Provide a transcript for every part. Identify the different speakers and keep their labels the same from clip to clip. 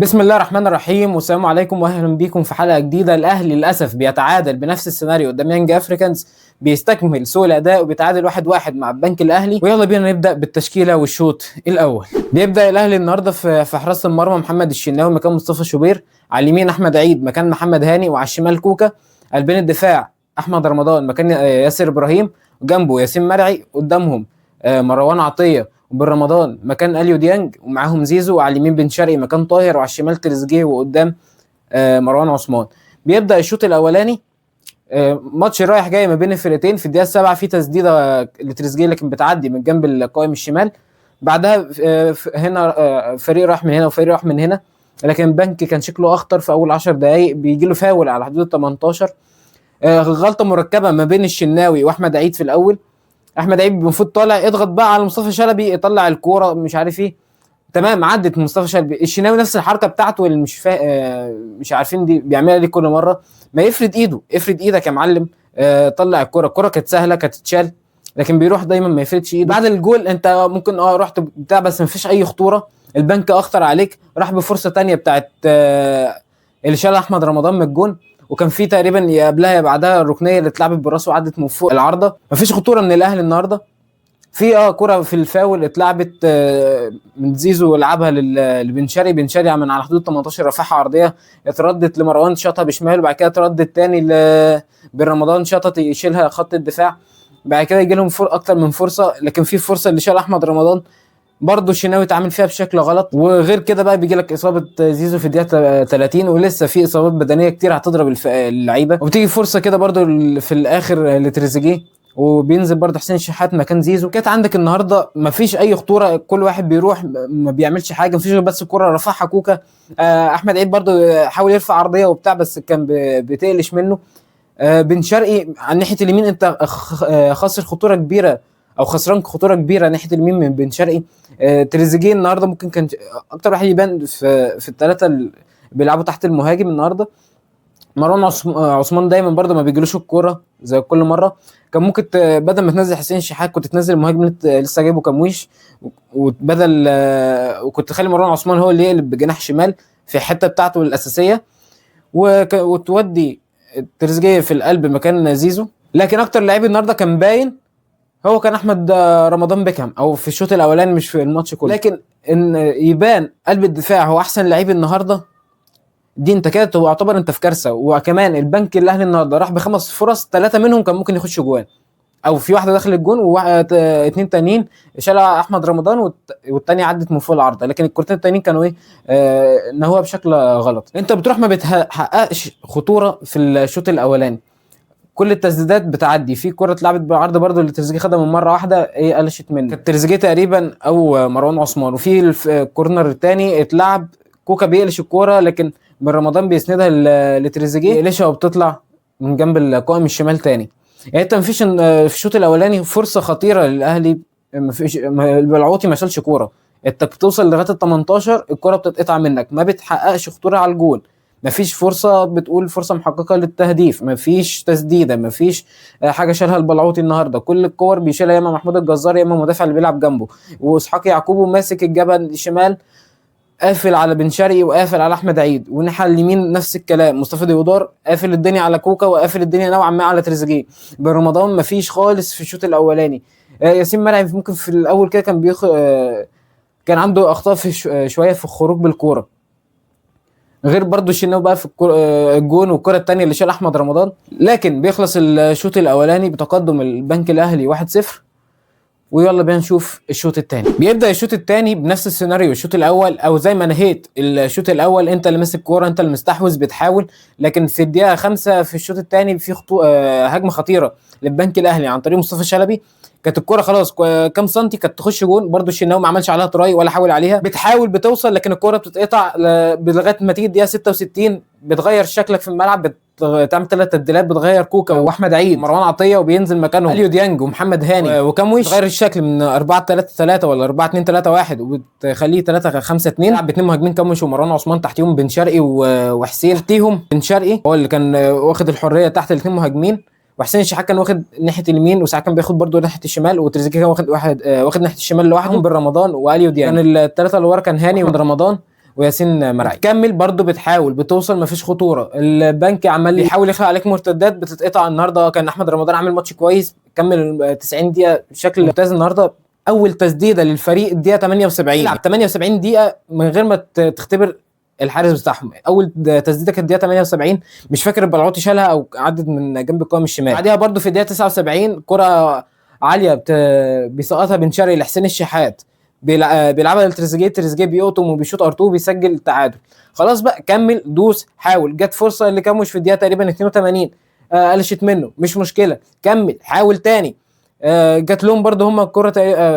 Speaker 1: بسم الله الرحمن الرحيم والسلام عليكم واهلا بيكم في حلقه جديده. الاهلي للاسف بيتعادل بنفس السيناريو قدام يانج افريكانز، بيستكمل سوء الاداء وبيتعادل 1-1 مع البنك الاهلي. ويلا بينا نبدا بالتشكيله والشوط الاول. بيبدا الاهلي النهارده في حراسه المرمى محمد الشناوي مكان مصطفى شوبير، على اليمين احمد عيد مكان محمد هاني، وعلى الشمال كوكا. قلبين الدفاع احمد رمضان مكان ياسر ابراهيم، وجنبه ياسين مرعي، قدامهم مروان عطيه وبن رمضان مكان اليو ديانج، ومعاهم زيزو، وعلى اليمين بن شرقي مكان طاهر، وعلى الشمال تريزيجيه، وقدام مروان عثمان. بيبدا الشوط الاولاني ماتش رايح جاي ما بين الفرقتين. في الدقيقه 7 في تسديده لتريزيجيه لكن بتعدي من جنب القائم الشمال. بعدها هنا فريق راح من هنا وفريق راح من هنا، لكن البنك كان شكله اخطر. في اول 10 دقائق بيجي له فاول على حدود 18، غلطه مركبه ما بين الشناوي واحمد عيد في الاول. احمد عيد المفروض طالع اضغط بقى على مصطفى شلبي، يطلع الكوره مش عارف ايه، تمام عدت مصطفى شلبي. الشناوي نفس الحركه بتاعته اللي مش عارفين دي بيعملها دي كل مره. ما يفرد ايده، افرد ايدك يا معلم. طلع الكوره كانت سهله، كانت تتشال، لكن بيروح دايما ما يفردش ايده. بعد الجول انت ممكن رحت بتاع، بس ما فيش اي خطوره. البنك اخطر عليك، راح بفرصه تانية بتاعت اللي شال احمد رمضان من الجون، وكان في تقريبا يا قبلها يا بعدها الركنيه اللي اتلعبت براسه وعدت من فوق العارضه. مفيش خطوره من الاهلي النهارده. في كره في الفاول اتلعبت من زيزو، لعبها لبن شرقي. بن شرقي من على حدود 18 رفعها عرضيه، اتردت لمروان شاطها بشمال، وبعد كده اتردت تاني بن رمضان شاطت يشيلها خط الدفاع. بعد كده يجي لهم اكتر من فرصه، لكن في فرصه اللي شال احمد رمضان برضه الشناوي اتعامل فيها بشكل غلط. وغير كده بقى بيجي لك اصابه زيزو في الدقيقه 30، ولسه في اصابات بدنيه كتير هتضرب اللعيبه. وبتيجي فرصه كده برضه في الاخر لتريزيجيه، وبينزل برضه حسين الشحات مكان زيزو. كانت عندك النهارده مفيش اي خطوره، كل واحد بيروح ما بيعملش حاجه، مفيش غير بس الكره رفعها كوكا. احمد عيد برضه حاول يرفع عرضيه وبتاع، بس كان بتقلش منه. بن شرقي على ناحيه اليمين انت خسر خطوره كبيره، او خسران خطوره كبيره ناحيه اليمين من بن شرقي. تريزيجيه النهارده ممكن كان اكتر واحد يبان في الثلاثه اللي بيلعبوا تحت المهاجم النهارده. مروان عثمان دايما برضه ما بيجيلوش الكوره زي كل مره. كان ممكن بدل ما تنزل حسين الشحات كنت تنزل المهاجم اللي لسه جايبه كمويش، وبدل وكنت تخلي مروان عثمان هو اللي يقلب بجناح شمال في الحته بتاعته الاساسيه، وتودي تريزيجيه في القلب مكان زيزو. لكن اكتر لعيب النهارده كان باين هو كان احمد رمضان بيكهام، او في الشوط الاولاني مش في الماتش كله. لكن ان يبان قلب الدفاع هو احسن لعيب النهارده، دي انت كده تعتبر انت في كارثه. وكمان البنك الاهلي النهارده راح بخمس فرص، 3 منهم كان ممكن يخشوا جوان، او في واحده دخل الجون واتنين تانيين شالها احمد رمضان والتانيه عدت من فوق العارضه. لكن الكورتين التانيين كانوا ايه؟ ان هو بشكل غلط. انت بتروح ما بتحققش خطوره في الشوط الاولاني، كل التسديدات بتعدي. في كره اتلعبت بالعرض برضو اللي تريزيجيه خدها من مره واحده، ايه قلشت منه، كانت تريزيجيه تقريبا او مروان عثمان. وفي الكورنر الثاني اتلعب كوكا بيقلش الكوره، لكن بن رمضان بيسندها لتريزيجيه يقلشها وبتطلع من جنب القائم الشمال تاني. يعني انت مفيش في الشوط الاولاني فرصه خطيره للاهلي، مفيش. البلعوطي ما شالش كوره، انت بتوصل لغايه ال 18 الكوره بتتقطع منك، ما بتحققش خطوره على الجول. مفيش فرصه بتقول فرصه محققه للتهديف، مفيش تسديده، مفيش حاجه شالها البلعوطي النهارده. كل الكور بيشيلها يا اما محمود الجزار يا اما المدافع اللي بيلعب جنبه. واسحاق يعقوب ماسك الجبهه الشمال قافل على بن شرقي وقافل على احمد عيد، والناحيه اليمين نفس الكلام، مصطفى ديودار قافل الدنيا على كوكا وقافل الدنيا نوعا ما على تريزيجيه. بن رمضان مفيش خالص في الشوط الاولاني. ياسين مرعي ممكن في الاول كده كان كان عنده اخطاء في شويه في الخروج بالكوره، غير برضو الشناوي بقى في الجون والكره الثانيه اللي شال احمد رمضان. لكن بيخلص الشوط الاولاني بتقدم البنك الاهلي 1-0. ويلا بينا نشوف الشوط الثاني. بيبدا الشوط الثاني بنفس السيناريو الشوط الاول، او زي ما نهيت الشوط الاول، انت اللي ماسك كوره، انت اللي مستحوذ بتحاول. لكن في الدقيقه 5 في الشوط الثاني في هجمه خطيره للبنك الاهلي عن طريق مصطفى شلبي. كانت الكوره خلاص كام سنتي كانت تخش جون، برده الشناوي ما عملش عليها تراي ولا حاول عليها، بتحاول بتوصل، لكن الكوره بتتقطع لغايه ما تيجي الدقيقه 66 بتغير شكلك في الملعب، تعمل 3 تبديلات، بتغير كوكا واحمد عيد مروان عطيه، وبينزل مكانهم اليو ديانج ومحمد هاني وكمويش، تغير الشكل من 4-3-3 ولا 4-2-3-1 وبتخليه 3-5-2. تلعب باثنين مهاجمين كمويش ومروان عثمان، تحتيهم بن شرقي وحسين. تحتيهم بن شرقي هو اللي كان واخد الحريه تحت الاثنين مهاجمين، وحسين الشحات كان واخد ناحيه اليمين، وساعات كان بياخد برده ناحيه الشمال، وتريزيجيه كان واخد ناحيه الشمال لوحده. بن رمضان واليو ديانج. كان الثلاثه اللي ورا كان هاني ورمضان وياسين مرعي. كمل برضو بتحاول بتوصل مفيش خطوره، البنك عمال يحاول يخلق عليك مرتدات بتتقطع. النهارده كان احمد رمضان عامل ماتش كويس، كمل 90 دقيقه بشكل ممتاز. النهارده اول تسديده للفريق الدقيقه 78، يلعب 78 دقيقه من غير ما تختبر الحارس بتاعهم. اول تسديده كانت الدقيقه 78، مش فاكر البلعوطي شالها او عدت من جنب القائم الشمال. بعدها برضو في الدقيقه 79 كره عاليه بيسقطها بن شرقي لحسين الشحات، بيلعبها لتريزيجيه، تريزيجيه بيقطم وبيشوط ار2 بيسجل التعادل. خلاص بقى كمل دوس حاول. جت فرصه اللي كمش في الدقيقه تقريبا 82 قلشت منه، مش مشكله كمل حاول تاني. جات لهم برضو هم الكره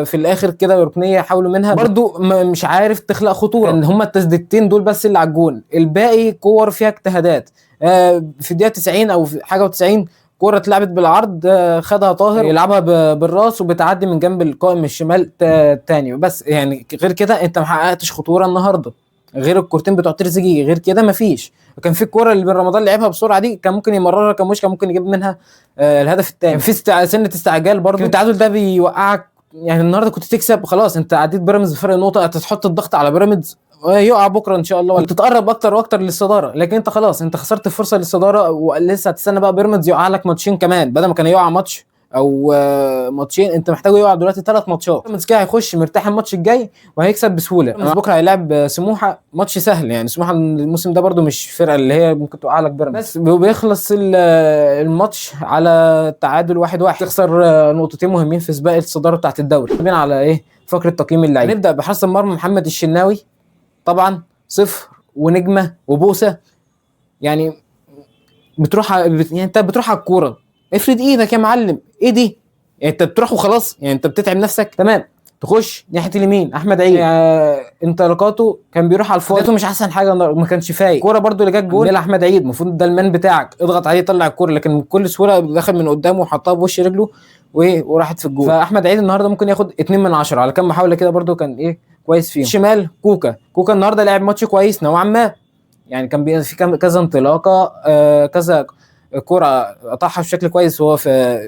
Speaker 1: في الاخر كده ركنيه حاولوا منها برضو مش عارف تخلق خطوره. ان هم التسديدتين دول بس اللي على الجون، الباقي كور فيها اجتهادات. في الدقيقه 90 او في حاجه و90 كرة اتلعبت بالعرض خدها طاهر يلعبها بالراس وبتعدي من جنب القائم الشمال تاني. بس يعني غير كده انت ما حققتش خطوره النهارده، غير الكورتين بتوع تريزيجيه، غير كده مفيش. كان في الكوره اللي بن رمضان لعبها بسرعه دي كان ممكن يمررها، كان ممكن يجيب منها الهدف الثاني. في سنه استعجال برضه، التعادل ده بيوقعك. يعني النهارده كنت تكسب خلاص، انت عديت بيراميدز بفرق نقطه، هتحط الضغط على بيراميدز يقع بكره ان شاء الله وتتقرب اكتر واكتر للصداره. لكن انت خلاص انت خسرت الفرصه للصداره، ولسه هتستنى بقى بيراميدز يقع لك ماتشين كمان، بدل ما كان يقع ماتش او ماتشين انت محتاج يقع دلوقتي 3 ماتشات. بيراميدز كده هيخش مرتاح الماتش الجاي وهيكسب بسهوله. بكره هيلاعب سموحه، ماتش سهل يعني. سموحه الموسم ده برده مش فرقه اللي هي ممكن توقع لك بيراميدز، بس بيخلص الماتش على تعادل 1-1. تخسر نقطتين مهمين في سباق الصداره بتاعت الدوري. على ايه فقره تقييم اللعيبه. نبدا بحرس المرمى محمد الشناوي، طبعا 0 ونجمه وبوسه. يعني انت بتروح على الكوره، افرد ايدك يا معلم، ايه دي؟ يعني انت بتروح وخلاص، يعني انت بتتعب نفسك تمام. تخش ناحيه اليمين احمد عيد، انطلاقاته كان بيروح على الفاضي، مش احسن حاجه، ما كانش فايق. الكوره برده اللي جت جول احمد عيد، المفروض ده المان بتاعك، اضغط عليه طلع الكوره، لكن بكل سهوله دخل من قدامه وحطها بوش رجله وراحت في الجول. فاحمد عيد النهارده ممكن ياخد 2 من 10 على كام محاوله كده، برده كان كويس فيهم. الشمال كوكا النهارده لعب ماتش كويس نوعا ما، يعني كان في كذا انطلاقه كذا كرة قطعها بشكل كويس وهو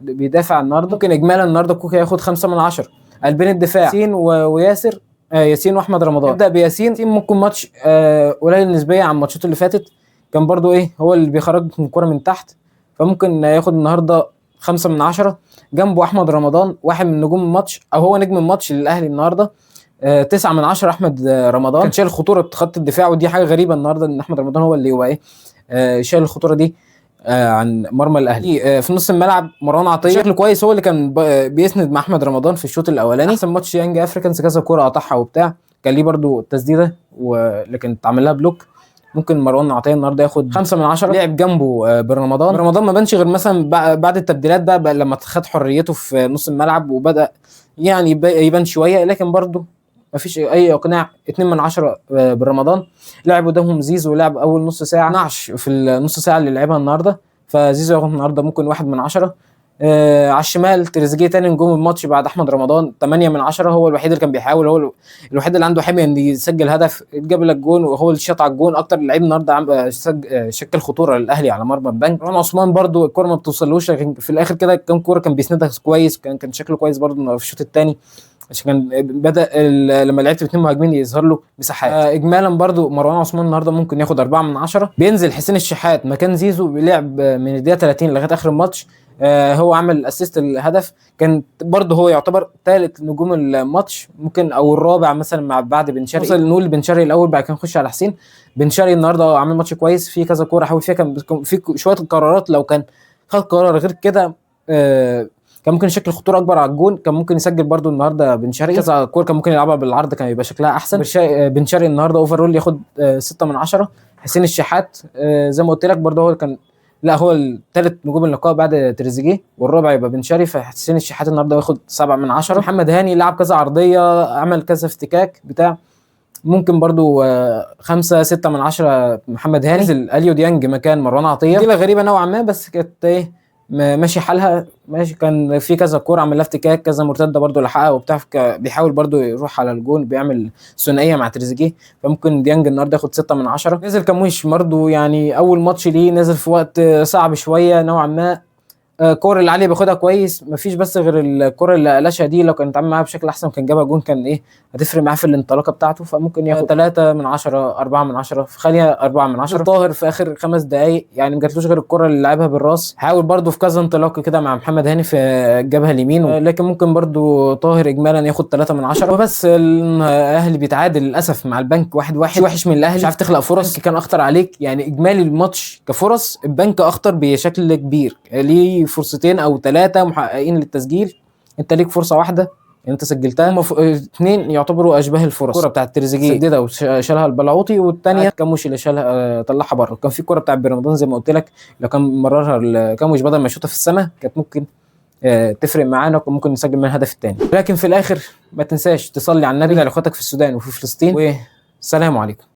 Speaker 1: بيدافع النهارده. ممكن اجمالا النهارده كوكا ياخد 5 من 10. قلبين الدفاع ياسين وياسر، ياسين واحمد رمضان. نبدا بياسين. ممكن ماتش قليل نسبيا عن الماتشات اللي فاتت، كان برضو هو اللي بيخرج الكرة من تحت، فممكن ياخد النهارده 5 من 10. جنبه احمد رمضان، واحد من نجوم الماتش او هو نجم الماتش للاهلي النهارده، 9 من 10. احمد رمضان كان شايل خطوره خط الدفاع، ودي حاجه غريبه النهارده ان احمد رمضان هو اللي هو شايل الخطوره دي عن مرمى الاهلي. في نص الملعب مروان عطيه شكله كويس، هو اللي كان بيسند مع احمد رمضان في الشوط الاولاني. احسن ماتش يانج افريكانز، كذا كوره قطعها وبتاع، كان ليه برده تسديده ولكن اتعمل لها بلوك. ممكن مروان عطيه النهارده ياخد 5 من 10. لعب جنبه برمضان ما بانش غير مثلا بعد التبديلات بقى لما خد حريته في نص الملعب وبدا يعني يبان شويه، لكن برده مفيش اي اقناع. 2 من 10 بالرمضان. لعب قدامهم زيزو ولعب اول نص ساعه، نعش في النص ساعه اللي لعبها النهارده، فزيزو ياخد النهارده ممكن 1 من 10. على الشمال تريزيجيه تاني نجوم الماتش بعد احمد رمضان، 8 من 10. هو الوحيد اللي كان بيحاول، هو الوحيد اللي عنده حميه ان يسجل هدف، جاب لك جون وهو اللي شاط على الجون. اكتر لعيب النهارده شكل خطوره للاهلي على مرمى البنك. رامي عثمان برده الكوره ما بتوصلوش، لكن في الاخر كده كام كوره كان بيسندها كويس، كان شكله كويس برده في الشوط الثاني، عشان كان بدا لما لعبت باثنين مهاجمين يظهر له مساحات. اجمالا برده مروان عثمان النهارده ممكن ياخد 4 من 10. بينزل حسين الشحات مكان زيزو، بيلعب من الدقيقه 30 لغايه اخر الماتش. هو عمل اسيست الهدف، كان برده هو يعتبر ثالث نجوم الماتش ممكن او الرابع مثلا مع بعد بن شرقي. وصل نقول بن شرقي الاول، بعد كده نخش على حسين. بن شرقي النهارده عامل ماتش كويس، في كذا كوره حاول فيها، كان في شويه قرارات، لو كان خد قرار غير كده كان ممكن يشكل خطوره اكبر على الجون، كان ممكن يسجل برده النهارده بن شرقي. كذا كوره كان ممكن يلعبها بالعرض، كان يبقى شكلها احسن. بن شرقي النهارده اوفرول ياخد 6 من 10. حسين الشحات زي ما قلت لك برده هو كان هو الثالث نجوم اللقاء بعد تريزيجيه، والرابع يبقى بن شرقي، فحسين الشحات النهارده ياخد 7 من 10. محمد هاني لعب كذا عرضيه، عمل كذا افتكاك بتاع، ممكن برضو 5-6 من 10. محمد هاني. نزل اليو ديانج مكان مروان عطيه، دي غريبه نوعا ما، بس كانت ماشي حالها ماشي. كان في كذا كوره عمل افتكاك، كذا مرتده برضو لحقها وبتاع، بيحاول برضو يروح على الجون، بيعمل ثنائيه مع تريزيجيه، فممكن ديانج النهارده ياخد 6 من 10. نزل كموش برضو، يعني اول ماتش ليه نزل في وقت صعب شويه نوعا ما، الكور اللي عليه بياخدها كويس، مفيش بس غير الكور اللي قلشها دي، لو كان اتعامل معاها بشكل احسن وكان جابها جون كان ايه هتفرق معاه في الانطلاقه بتاعته. فممكن ياخد 3 من 10 4 من 10، خليها 4 من 10. طاهر في اخر 5 دقائق يعني ما جاتلوش غير الكره اللي لعبها بالراس، حاول برده في كذا انطلاقه كده مع محمد هاني في الجبهه اليمين، لكن ممكن برده طاهر اجمالا ياخد 3 من 10. وبس الاهلي بيتعادل للاسف مع البنك 1-1. وحش من الاهلي، مش عارف تخلق فرص، كان اخطر عليك يعني اجمالي الماتش كفرص البنك اخطر بشكل كبير، ليه فرصتين او 3 محققين للتسجيل، انت ليك فرصه واحده انت سجلتها، 2 يعتبروا اشباه الفرص. الكره بتاعت تريزيجيه سددها وشالها البلعوطي، والثانيه كاموش اللي شالها طلعها بره. كان في كره بتاعت برمضان زي ما قلت لك، لو كان مررها كاموش بدل ما يشوطها في السماء كانت ممكن تفرق معانا، وكان ممكن نسجل من الهدف الثاني. لكن في الاخر ما تنساش تصلي على النبي لاخواتك في السودان وفي فلسطين، والسلام عليكم.